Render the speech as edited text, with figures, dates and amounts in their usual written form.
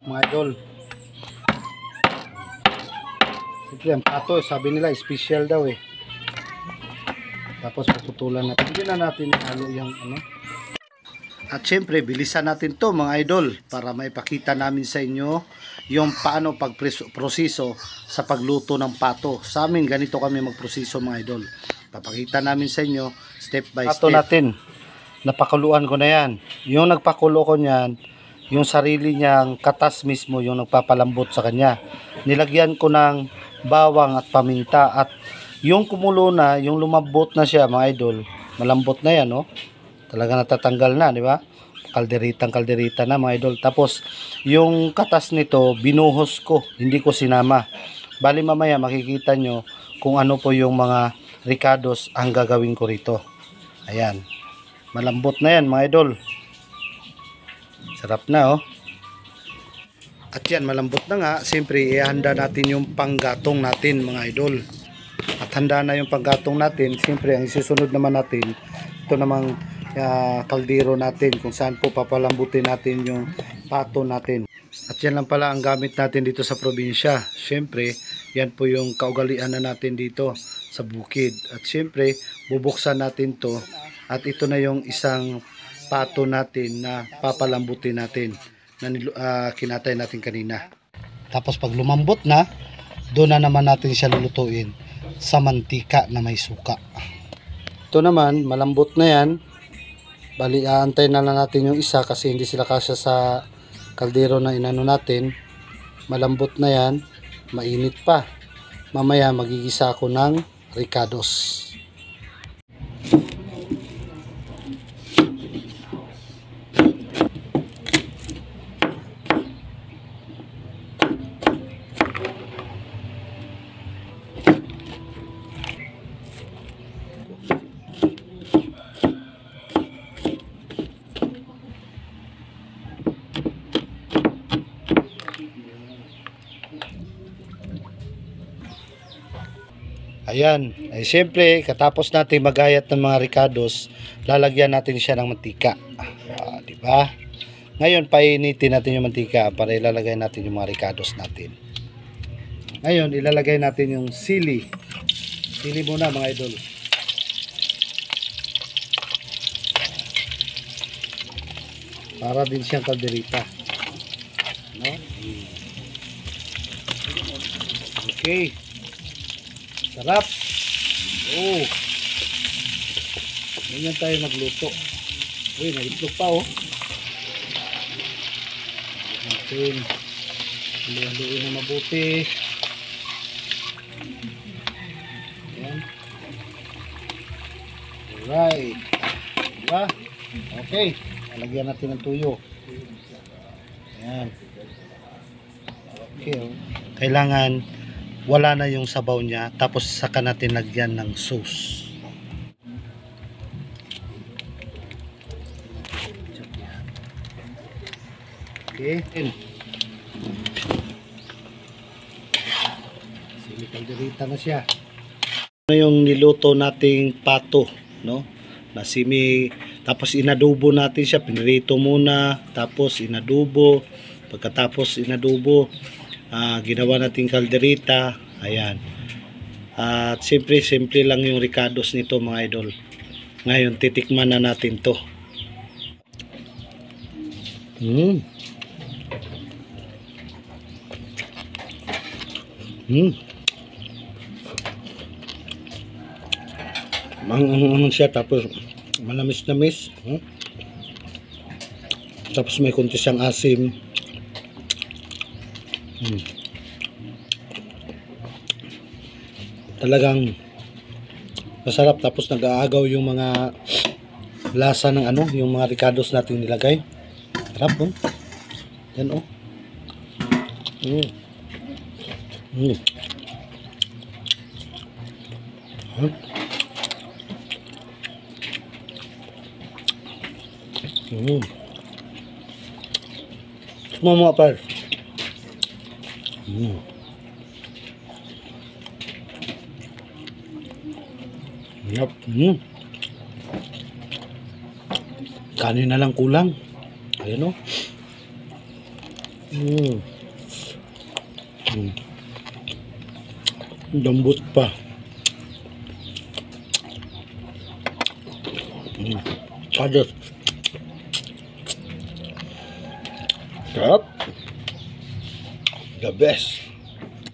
mga idol. Siyempre ang pato, sabi nila special daw eh. Tapos puputulan natin. Hindi na natin halo yung ano. At syempre, bilisan natin to mga idol para maipakita namin sa inyo yung paano pagproseso sa pagluto ng pato. Sa amin, ganito kami magproseso mga idol. Papakita namin sa inyo step by step. Pato natin, napakuluan ko na yan. Yung nagpakulo ko niyan, yung sarili niyang katas mismo yung nagpapalambot sa kanya. Nilagyan ko ng bawang at paminta at yung kumulo na, yung lumambot na siya mga idol, malambot na yan, no? Talaga natatanggal na, di ba? Kalderita na mga idol. Tapos yung katas nito binuhos ko, hindi ko sinama. Bali mamaya makikita nyo kung ano po yung mga ricados ang gagawin ko rito. Ayan, malambot na yan mga idol. Sarap na oh. At yan, malambot na nga. Siyempre ihanda natin yung panggatong natin mga idol. At handa na yung panggatong natin. Siyempre ang isusunod naman natin, ito namang kaldero natin kung saan po papalambutin natin yung pato natin. At yan lang pala ang gamit natin dito sa probinsya. Siyempre yan po yung kaugalian na natin dito sa bukid. At siyempre bubuksan natin to at ito na yung isang pato natin na papalambutin natin na kinatay natin kanina. Tapos pag lumambot na, doon na naman natin siya lulutuin sa mantika na may suka. Ito naman malambot na yan. Bali, aantay na lang natin yung isa kasi hindi sila kasya sa kaldero na inano natin. Malambot na yan, mainit pa. Mamaya magigisa ako ng ricados. Ayan, ay siyempre katapos natin magayat ng mga ricados, lalagyan natin siya ng mantika. Di ba? Ngayon painitin natin yung mantika para ilalagay natin yung mga ricados natin. Ngayon ilalagay natin yung sili. Sili muna mga idol. Para din siyang kalderita. No? Okay. Sarap. Oh. Ganyan tayo magluto. Uy, naitlog pa oh. Natin. Haluin na mabuti. Ayan. Alright. Diba? Okay. Lagyan natin ng tuyo. Ayan. Okay oh. Kailangan wala na yung sabaw niya, tapos saka natin lagyan ng sauce. Okay. Sili kalderita na siya. Ano yung niluto nating pato, no? Tapos inadubo natin siya, pinirito muna, tapos inadubo. Pagkatapos inadubo, ginawa natin kalderita. Ayan. At simple lang yung ricados nito mga idol. Ngayon titikman na natin to. Ano siya, tapos manamis-namis. Tapos may kunti siyang asim. Talagang masarap, tapos nag-aagaw yung mga lasa ng ano, yung mga ricados natin nilagay. Sarap oh. Yan oh. Semua mo apar. Yep. Kanin na lang kulang. Ayan o. Mm. Mm. Lambot pa. Padat. Sarap. The best.